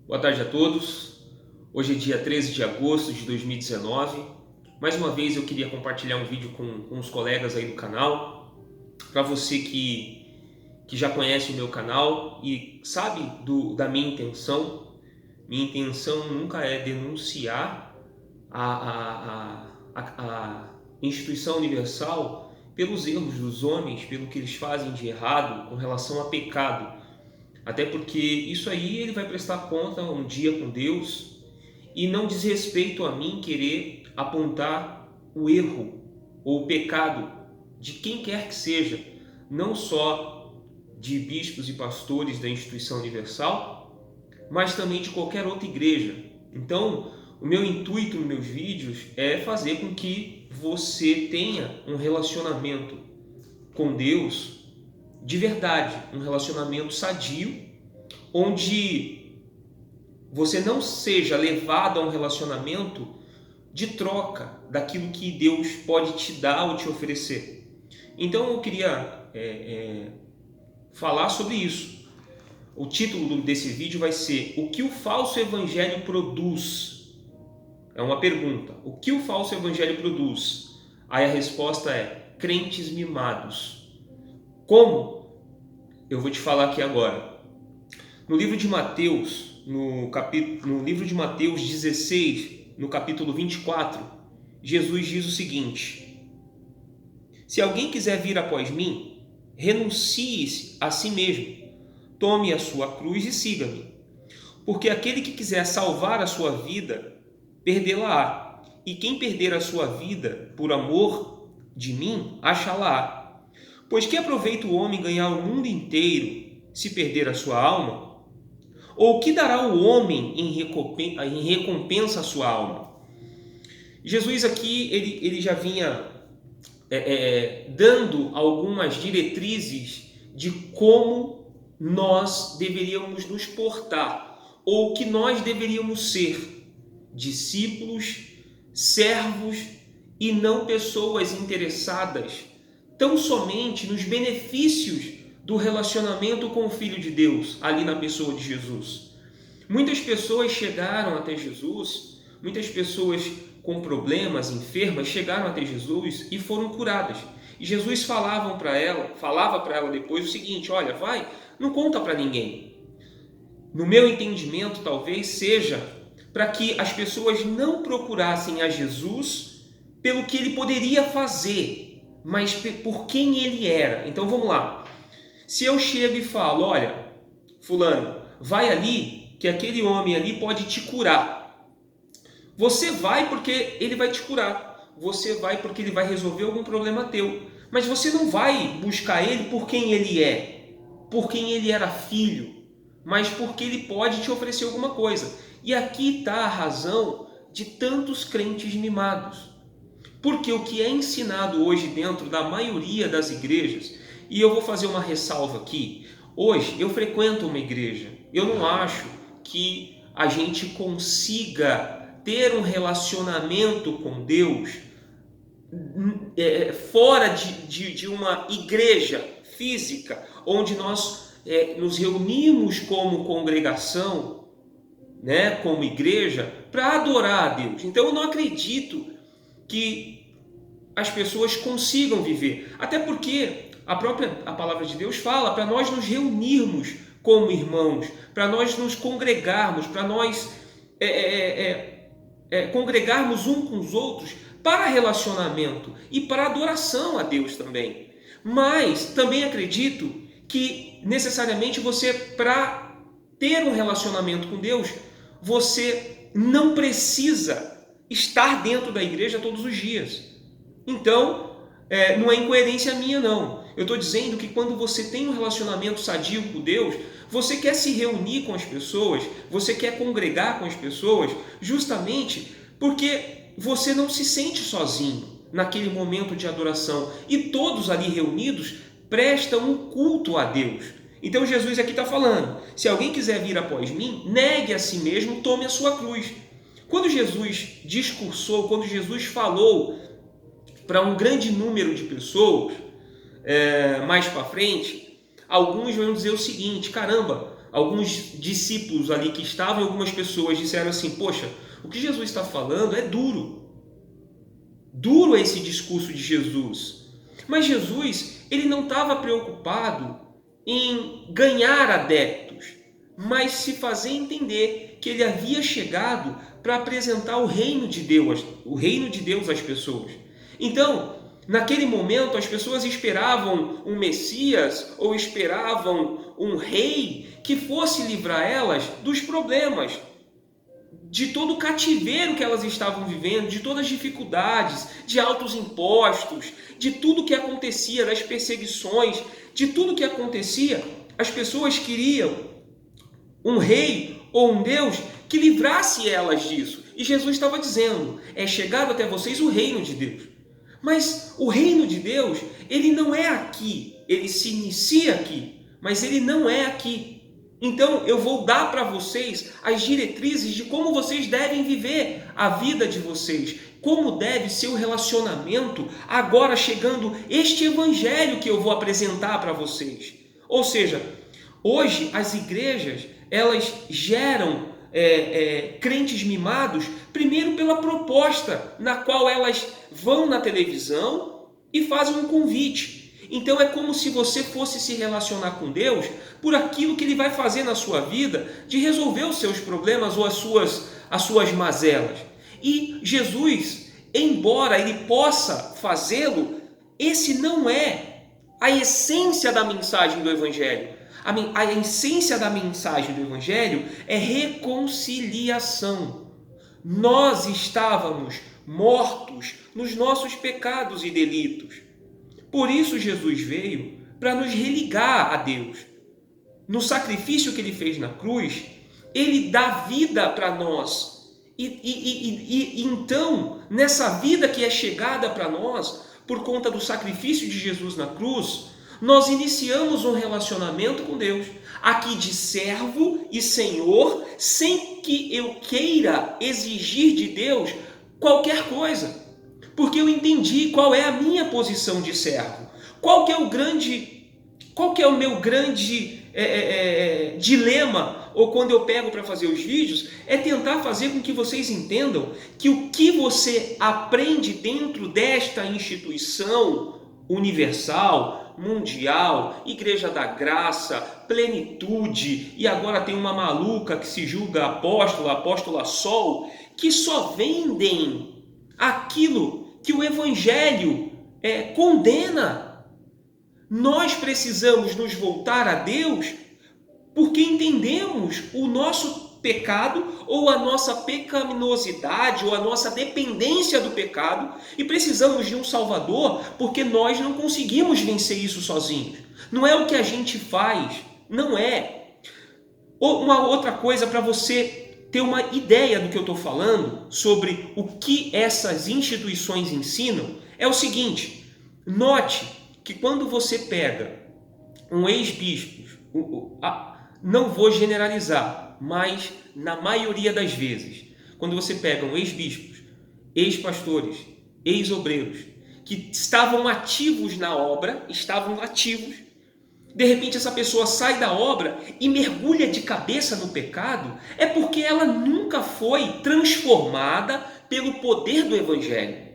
Boa tarde a todos. Hoje é dia 13 de agosto de 2019. Mais uma vez eu queria compartilhar um vídeo com os colegas aí do canal. Para você que já conhece o meu canal e sabe da minha intenção nunca é denunciar a instituição universal pelos erros dos homens, pelo que eles fazem de errado com relação a pecado. Até porque isso aí ele vai prestar conta um dia com Deus e não diz respeito a mim querer apontar o erro ou o pecado de quem quer que seja, não só de bispos e pastores da instituição universal, mas também de qualquer outra igreja. Então, o meu intuito nos meus vídeos é fazer com que você tenha um relacionamento com Deus de verdade, um relacionamento sadio, onde você não seja levado a um relacionamento de troca daquilo que Deus pode te dar ou te oferecer. Então eu queria falar sobre isso. O título desse vídeo vai ser: o que o falso evangelho produz? É uma pergunta. O que o falso evangelho produz? Aí a resposta é: crentes mimados. Como? Eu vou te falar aqui agora. No livro de Mateus, no livro de Mateus 16, no capítulo 24, Jesus diz o seguinte: se alguém quiser vir após mim, renuncie-se a si mesmo, tome a sua cruz e siga-me. Porque aquele que quiser salvar a sua vida, perdê-la-á. E quem perder a sua vida por amor de mim, achá-la-á. Pois que aproveita o homem ganhar o mundo inteiro se perder a sua alma? Ou que dará o homem em recompensa a sua alma? Jesus aqui ele já vinha dando algumas diretrizes de como nós deveríamos nos portar, ou que nós deveríamos ser discípulos, servos e não pessoas interessadas tão somente nos benefícios do relacionamento com o Filho de Deus, ali na pessoa de Jesus. Muitas pessoas chegaram até Jesus, muitas pessoas com problemas, enfermas, chegaram até Jesus e foram curadas. E Jesus falava para ela depois o seguinte: olha, vai, não conta para ninguém. No meu entendimento, talvez seja para que as pessoas não procurassem a Jesus pelo que ele poderia fazer, mas por quem ele era. Então vamos lá. Se eu chego e falo: olha, fulano, vai ali, que aquele homem ali pode te curar. Você vai porque ele vai te curar. Você vai porque ele vai resolver algum problema teu. Mas você não vai buscar ele por quem ele é, por quem ele era filho, mas porque ele pode te oferecer alguma coisa. E aqui está a razão de tantos crentes mimados. Porque o que é ensinado hoje dentro da maioria das igrejas, e eu vou fazer uma ressalva aqui, hoje eu frequento uma igreja, eu não acho que a gente consiga ter um relacionamento com Deus fora de uma igreja física, onde nós nos reunimos como congregação, né, como igreja, para adorar a Deus. Então eu não acredito que as pessoas consigam viver, até porque a palavra de Deus fala para nós nos reunirmos como irmãos, para nós nos congregarmos, para nós congregarmos uns com os outros para relacionamento e para adoração a Deus também. Mas também acredito que necessariamente você, para ter um relacionamento com Deus, você não precisa estar dentro da igreja todos os dias. Então, não é incoerência minha, não. Eu estou dizendo que quando você tem um relacionamento sadio com Deus, você quer se reunir com as pessoas, você quer congregar com as pessoas, justamente porque você não se sente sozinho naquele momento de adoração. E todos ali reunidos prestam um culto a Deus. Então Jesus aqui está falando: se alguém quiser vir após mim, negue a si mesmo, tome a sua cruz. Quando Jesus discursou, quando Jesus falou para um grande número de pessoas, mais para frente, alguns vão dizer o seguinte: caramba, alguns discípulos ali que estavam, algumas pessoas disseram assim: poxa, o que Jesus está falando é duro. Duro é esse discurso de Jesus. Mas Jesus, ele não estava preocupado em ganhar adeptos, mas se fazer entender que ele havia chegado para apresentar o reino de Deus às pessoas. Então, naquele momento, as pessoas esperavam um Messias ou esperavam um rei que fosse livrar elas dos problemas, de todo o cativeiro que elas estavam vivendo, de todas as dificuldades, de altos impostos, de tudo que acontecia, das perseguições, de tudo que acontecia. As pessoas queriam um rei ou um Deus que livrasse elas disso. E Jesus estava dizendo: é chegado até vocês o reino de Deus. Mas o reino de Deus, ele não é aqui, ele se inicia aqui, mas ele não é aqui. Então eu vou dar para vocês as diretrizes de como vocês devem viver a vida de vocês, como deve ser o relacionamento agora chegando este evangelho que eu vou apresentar para vocês. Ou seja, hoje as igrejas, elas geram crentes mimados, primeiro pela proposta na qual elas vão na televisão e fazem um convite. Então é como se você fosse se relacionar com Deus por aquilo que Ele vai fazer na sua vida, de resolver os seus problemas ou as suas mazelas. E Jesus, embora Ele possa fazê-lo, esse não é a essência da mensagem do Evangelho. A essência da mensagem do Evangelho é reconciliação. Nós estávamos mortos nos nossos pecados e delitos. Por isso Jesus veio para nos religar a Deus. No sacrifício que Ele fez na cruz, Ele dá vida para nós. E então, nessa vida que é chegada para nós, por conta do sacrifício de Jesus na cruz, nós iniciamos um relacionamento com Deus, aqui de servo e senhor, sem que eu queira exigir de Deus qualquer coisa, porque eu entendi qual é a minha posição de servo, qual que é o meu grande dilema, ou quando eu pego para fazer os vídeos, é tentar fazer com que vocês entendam que o que você aprende dentro desta instituição universal, mundial, Igreja da Graça, Plenitude, e agora tem uma maluca que se julga apóstola Sol, que só vendem aquilo que o Evangelho condena. Nós precisamos nos voltar a Deus porque entendemos o nosso pecado ou a nossa pecaminosidade ou a nossa dependência do pecado e precisamos de um Salvador porque nós não conseguimos vencer isso sozinhos. Não é o que a gente faz, não é. Uma outra coisa para você ter uma ideia do que eu estou falando sobre o que essas instituições ensinam é o seguinte: note que quando você pega um ex-bispo, não vou generalizar, mas na maioria das vezes, quando você pega um ex-bispos, ex-pastores, ex-obreiros, que estavam ativos na obra, de repente essa pessoa sai da obra e mergulha de cabeça no pecado, é porque ela nunca foi transformada pelo poder do Evangelho.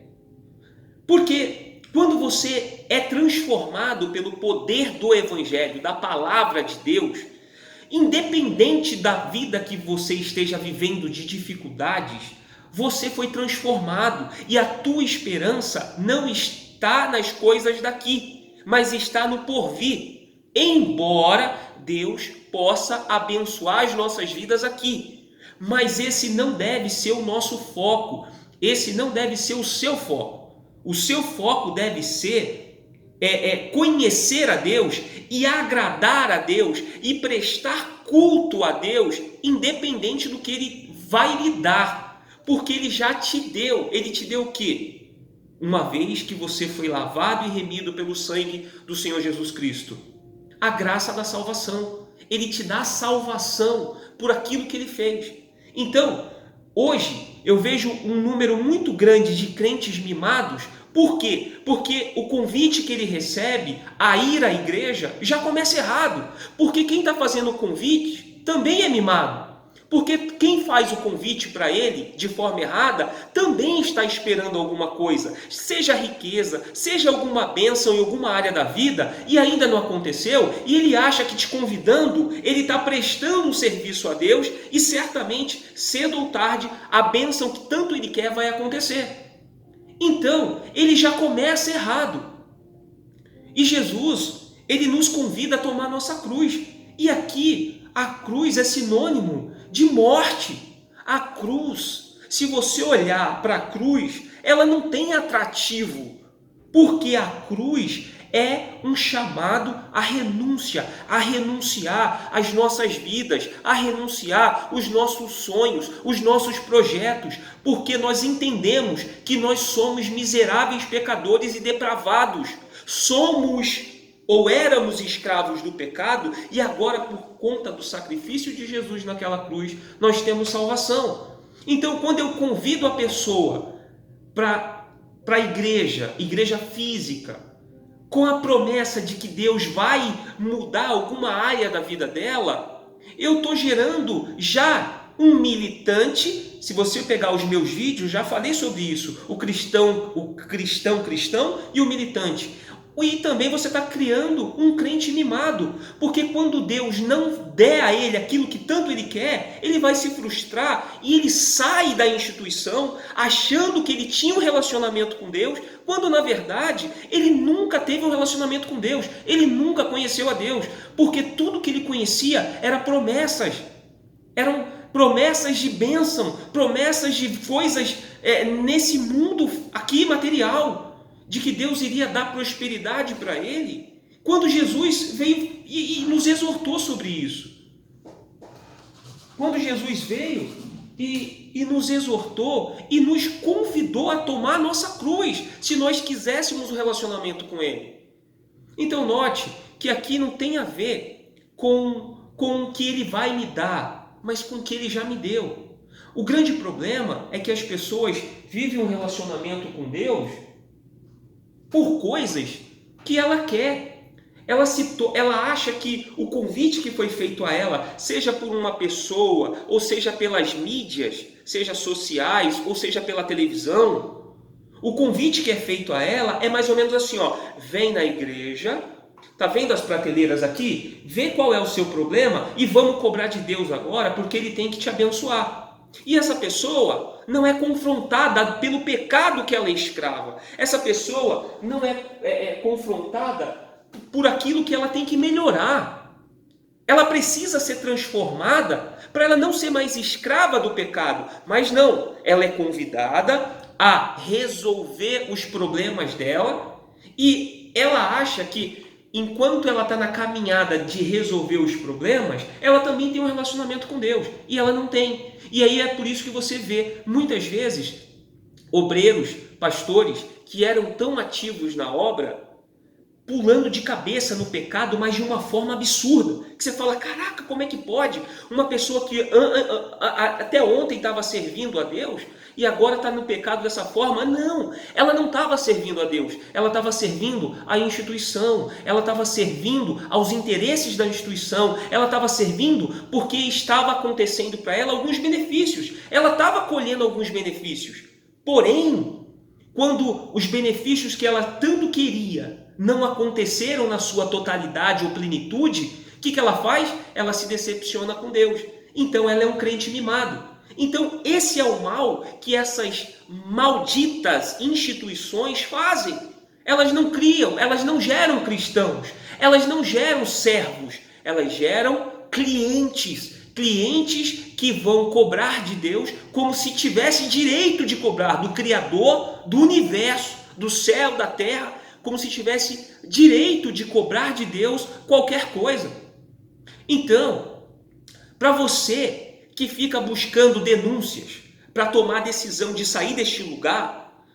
Porque quando você é transformado pelo poder do Evangelho, da palavra de Deus, independente da vida que você esteja vivendo de dificuldades, você foi transformado e a tua esperança não está nas coisas daqui, mas está no porvir. Embora Deus possa abençoar as nossas vidas aqui, mas esse não deve ser o nosso foco, esse não deve ser o seu foco. O seu foco deve ser conhecer a Deus e agradar a Deus e prestar culto a Deus, independente do que Ele vai lhe dar, porque Ele já te deu. Ele te deu o quê? Uma vez que você foi lavado e remido pelo sangue do Senhor Jesus Cristo, a graça da salvação. Ele te dá salvação por aquilo que Ele fez. Então, hoje eu vejo um número muito grande de crentes mimados. Por quê? Porque o convite que ele recebe a ir à igreja já começa errado. Porque quem está fazendo o convite também é mimado. Porque quem faz o convite para ele de forma errada também está esperando alguma coisa, seja riqueza, seja alguma bênção em alguma área da vida, e ainda não aconteceu, e ele acha que te convidando, ele está prestando um serviço a Deus, e certamente, cedo ou tarde, a bênção que tanto ele quer vai acontecer. Então, ele já começa errado. E Jesus, ele nos convida a tomar nossa cruz. E aqui, a cruz é sinônimo de morte. A cruz, se você olhar para a cruz, ela não tem atrativo, porque a cruz é um chamado à renúncia, a renunciar às nossas vidas, a renunciar os nossos sonhos, os nossos projetos, porque nós entendemos que nós somos miseráveis pecadores e depravados. Somos ou éramos escravos do pecado, e agora, por conta do sacrifício de Jesus naquela cruz, nós temos salvação. Então, quando eu convido a pessoa para a igreja física, com a promessa de que Deus vai mudar alguma área da vida dela, eu estou gerando já um militante. Se você pegar os meus vídeos, já falei sobre isso, o cristão e o militante. E também você está criando um crente mimado, porque quando Deus não der a ele aquilo que tanto ele quer, ele vai se frustrar e ele sai da instituição achando que ele tinha um relacionamento com Deus, quando na verdade ele nunca teve um relacionamento com Deus, ele nunca conheceu a Deus, porque tudo que ele conhecia eram promessas de bênção, promessas de coisas nesse mundo aqui material, de que Deus iria dar prosperidade para ele, quando Jesus veio e nos exortou sobre isso. Quando Jesus veio e nos exortou e nos convidou a tomar a nossa cruz, se nós quiséssemos um relacionamento com ele. Então note que aqui não tem a ver com o que ele vai me dar, mas com o que ele já me deu. O grande problema é que as pessoas vivem um relacionamento com Deus por coisas que ela quer. Ela acha que o convite que foi feito a ela, seja por uma pessoa, ou seja pelas mídias, seja sociais, ou seja pela televisão, o convite que é feito a ela é mais ou menos assim, vem na igreja, tá vendo as prateleiras aqui? Vê qual é o seu problema e vamos cobrar de Deus agora, porque Ele tem que te abençoar. E essa pessoa não é confrontada pelo pecado que ela é escrava. Essa pessoa não é confrontada por aquilo que ela tem que melhorar. Ela precisa ser transformada para ela não ser mais escrava do pecado. Mas não, ela é convidada a resolver os problemas dela, e ela acha que enquanto ela está na caminhada de resolver os problemas, ela também tem um relacionamento com Deus, e ela não tem. E aí é por isso que você vê, muitas vezes, obreiros, pastores, que eram tão ativos na obra, pulando de cabeça no pecado, mas de uma forma absurda. Que você fala, caraca, como é que pode? Uma pessoa que até ontem estava servindo a Deus e agora está no pecado dessa forma? Não, ela não estava servindo a Deus, ela estava servindo à instituição, ela estava servindo aos interesses da instituição, ela estava servindo porque estava acontecendo para ela alguns benefícios, ela estava colhendo alguns benefícios. Porém, quando os benefícios que ela tanto queria não aconteceram na sua totalidade ou plenitude, o que ela faz? Ela se decepciona com Deus. Então ela é um crente mimado. Então esse é o mal que essas malditas instituições fazem. Elas não criam, elas não geram cristãos, elas não geram servos, elas geram clientes que vão cobrar de Deus como se tivesse direito de cobrar do Criador do universo, do céu, da terra, como se tivesse direito de cobrar de Deus qualquer coisa. Então, para você que fica buscando denúncias para tomar a decisão de sair deste lugar,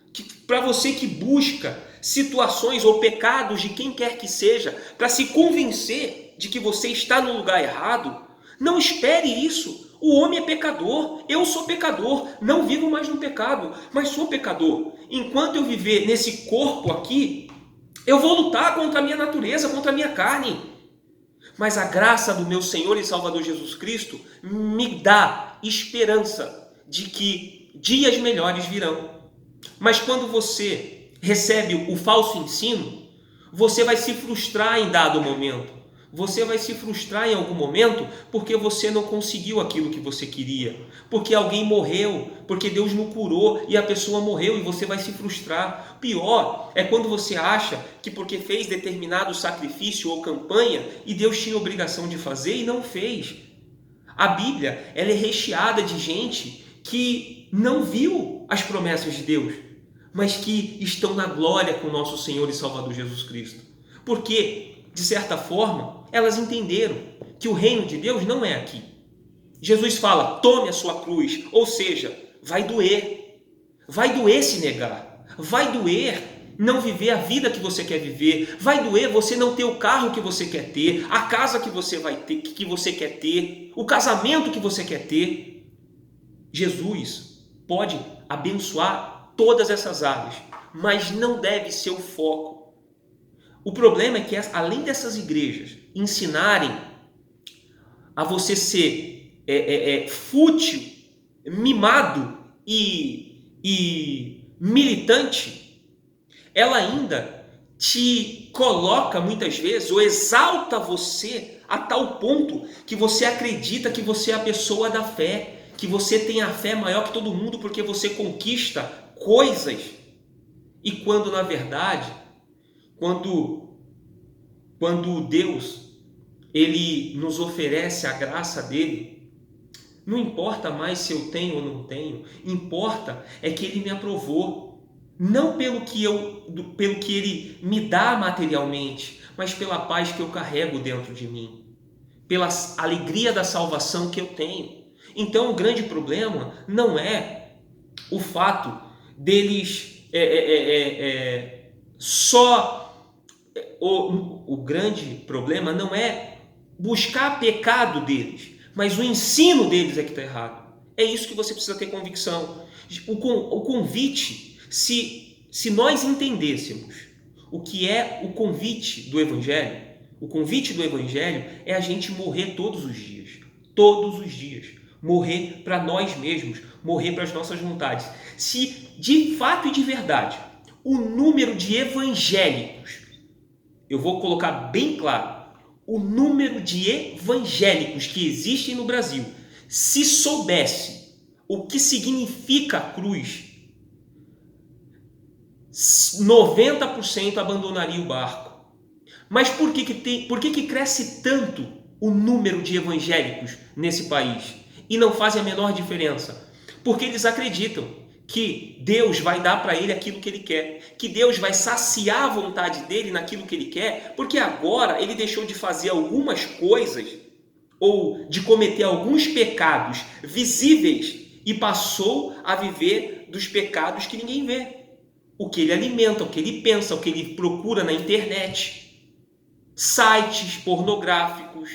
para você que busca situações ou pecados de quem quer que seja para se convencer de que você está no lugar errado, não espere isso. O homem é pecador, eu sou pecador, não vivo mais no pecado, mas sou pecador. Enquanto eu viver nesse corpo aqui, eu vou lutar contra a minha natureza, contra a minha carne. mas a graça do meu Senhor e Salvador Jesus Cristo me dá esperança de que dias melhores virão. Mas quando você recebe o falso ensino, você vai se frustrar em dado momento. Você vai se frustrar em algum momento porque você não conseguiu aquilo que você queria, porque alguém morreu, porque Deus não curou e a pessoa morreu e você vai se frustrar. Pior é quando você acha que porque fez determinado sacrifício ou campanha e Deus tinha obrigação de fazer e não fez. A Bíblia, ela é recheada de gente que não viu as promessas de Deus, mas que estão na glória com o nosso Senhor e Salvador Jesus Cristo. Porque, de certa forma, elas entenderam que o reino de Deus não é aqui. Jesus fala, tome a sua cruz, ou seja, vai doer se negar, vai doer não viver a vida que você quer viver, vai doer você não ter o carro que você quer ter, a casa que você vai ter, que você quer ter, o casamento que você quer ter. Jesus pode abençoar todas essas áreas, mas não deve ser o foco. O problema é que, além dessas igrejas ensinarem a você ser fútil, mimado e militante, ela ainda te coloca muitas vezes, ou exalta você a tal ponto que você acredita que você é a pessoa da fé, que você tem a fé maior que todo mundo porque você conquista coisas. E quando, na verdade, quando Deus ele nos oferece a graça dele, não importa mais se eu tenho ou não tenho, importa é que ele me aprovou, não pelo que ele me dá materialmente, mas pela paz que eu carrego dentro de mim, pela alegria da salvação que eu tenho. Então o grande problema não é o fato deles o grande problema não é buscar pecado deles, mas o ensino deles é que está errado. É isso que você precisa ter convicção. O convite, se nós entendêssemos o que é o convite do Evangelho, o convite do Evangelho é a gente morrer todos os dias, morrer para nós mesmos, morrer para as nossas vontades. Se de fato e de verdade o número de evangélicos, eu vou colocar bem claro, o número de evangélicos que existem no Brasil, se soubesse o que significa a cruz, 90% abandonaria o barco. Mas por que cresce tanto o número de evangélicos nesse país e não fazem a menor diferença? Porque eles acreditam que Deus vai dar para ele aquilo que ele quer, que Deus vai saciar a vontade dele naquilo que ele quer, porque agora ele deixou de fazer algumas coisas ou de cometer alguns pecados visíveis e passou a viver dos pecados que ninguém vê. O que ele alimenta, o que ele pensa, o que ele procura na internet, sites pornográficos,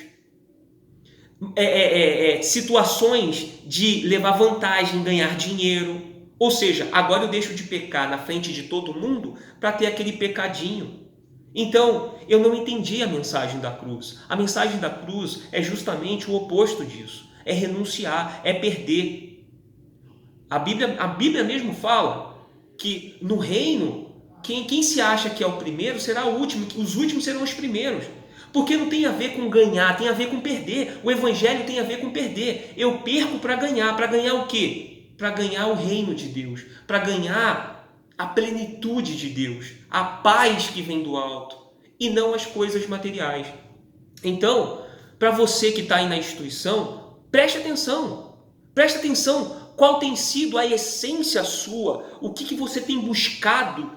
situações de levar vantagem, ganhar dinheiro. Ou seja, agora eu deixo de pecar na frente de todo mundo para ter aquele pecadinho. Então, eu não entendi a mensagem da cruz. A mensagem da cruz é justamente o oposto disso. É renunciar, é perder. A Bíblia mesmo fala que no reino, quem se acha que é o primeiro será o último, que os últimos serão os primeiros. Porque não tem a ver com ganhar, tem a ver com perder. O evangelho tem a ver com perder. Eu perco para ganhar. Para ganhar o quê? Para ganhar o reino de Deus, para ganhar a plenitude de Deus, a paz que vem do alto, e não as coisas materiais. Então, para você que está aí na instituição, preste atenção qual tem sido a essência sua, o que você tem buscado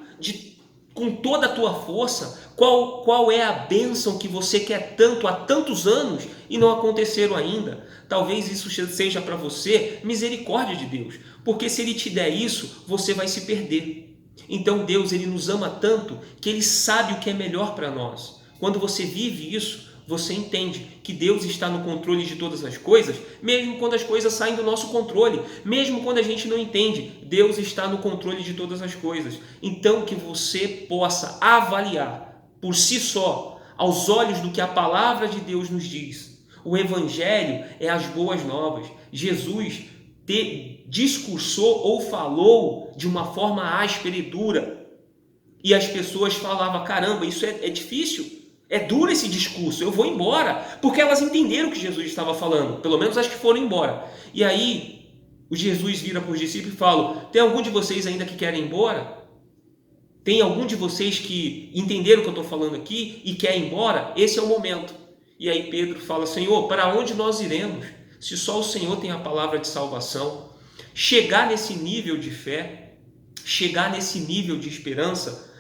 com toda a tua força, qual é a bênção que você quer tanto há tantos anos e não aconteceram ainda. Talvez isso seja para você misericórdia de Deus, porque se Ele te der isso, você vai se perder. Então Deus, Ele nos ama tanto que Ele sabe o que é melhor para nós. Quando você vive isso, você entende que Deus está no controle de todas as coisas, mesmo quando as coisas saem do nosso controle, mesmo quando a gente não entende, Deus está no controle de todas as coisas. Então que você possa avaliar por si só aos olhos do que a palavra de Deus nos diz. O Evangelho é as boas novas. Jesus discursou ou falou de uma forma áspera e dura. E as pessoas falavam, caramba, isso é difícil, é duro esse discurso, eu vou embora. Porque elas entenderam o que Jesus estava falando, pelo menos as que foram embora. E aí, o Jesus vira para os discípulos e fala, tem algum de vocês ainda que querem ir embora? Tem algum de vocês que entenderam o que eu estou falando aqui e quer ir embora? Esse é o momento. E aí Pedro fala, Senhor, para onde nós iremos? Se só o Senhor tem a palavra de salvação. Chegar nesse nível de fé, chegar nesse nível de esperança,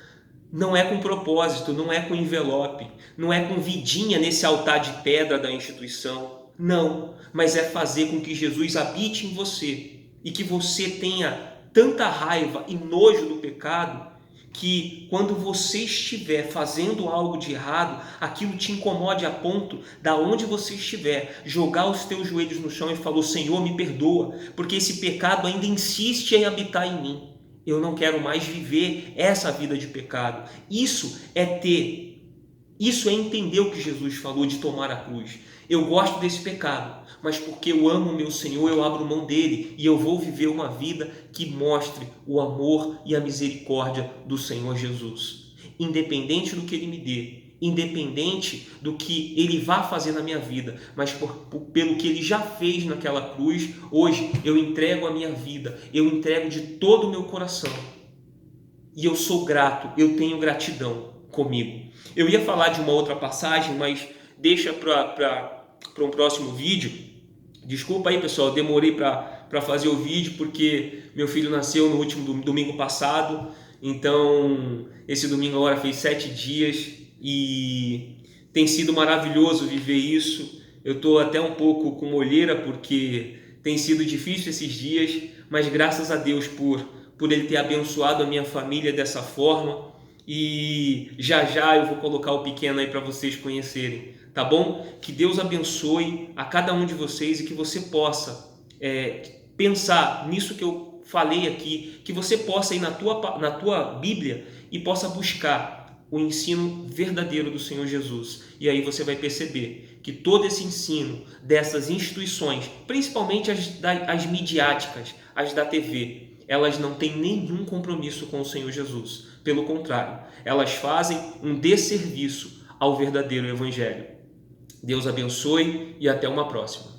não é com propósito, não é com envelope, não é com vidinha nesse altar de pedra da instituição. Não, mas é fazer com que Jesus habite em você e que você tenha tanta raiva e nojo do pecado que quando você estiver fazendo algo de errado, aquilo te incomode a ponto, da onde você estiver, jogar os teus joelhos no chão e falar, Senhor, me perdoa, porque esse pecado ainda insiste em habitar em mim. Eu não quero mais viver essa vida de pecado. Isso é entender o que Jesus falou de tomar a cruz. Eu gosto desse pecado, mas porque eu amo o meu Senhor, eu abro mão dele e eu vou viver uma vida que mostre o amor e a misericórdia do Senhor Jesus. Independente do que ele me dê, independente do que ele vá fazer na minha vida, mas pelo que ele já fez naquela cruz, hoje eu entrego a minha vida, eu entrego de todo o meu coração. E eu sou grato, eu tenho gratidão comigo. Eu ia falar de uma outra passagem, mas deixa para um próximo vídeo. Desculpa aí, pessoal, demorei para fazer o vídeo porque meu filho nasceu no último domingo passado. Então, esse domingo agora fez 7 dias e tem sido maravilhoso viver isso. Eu estou até um pouco com olheira porque tem sido difícil esses dias, mas graças a Deus por Ele ter abençoado a minha família dessa forma. E já eu vou colocar o pequeno aí para vocês conhecerem, tá bom? Que Deus abençoe a cada um de vocês e que você possa pensar nisso que eu falei aqui, que você possa ir na tua Bíblia e possa buscar o ensino verdadeiro do Senhor Jesus. E aí você vai perceber que todo esse ensino dessas instituições, principalmente as midiáticas, as da TV, elas não têm nenhum compromisso com o Senhor Jesus. Pelo contrário, elas fazem um desserviço ao verdadeiro Evangelho. Deus abençoe e até uma próxima.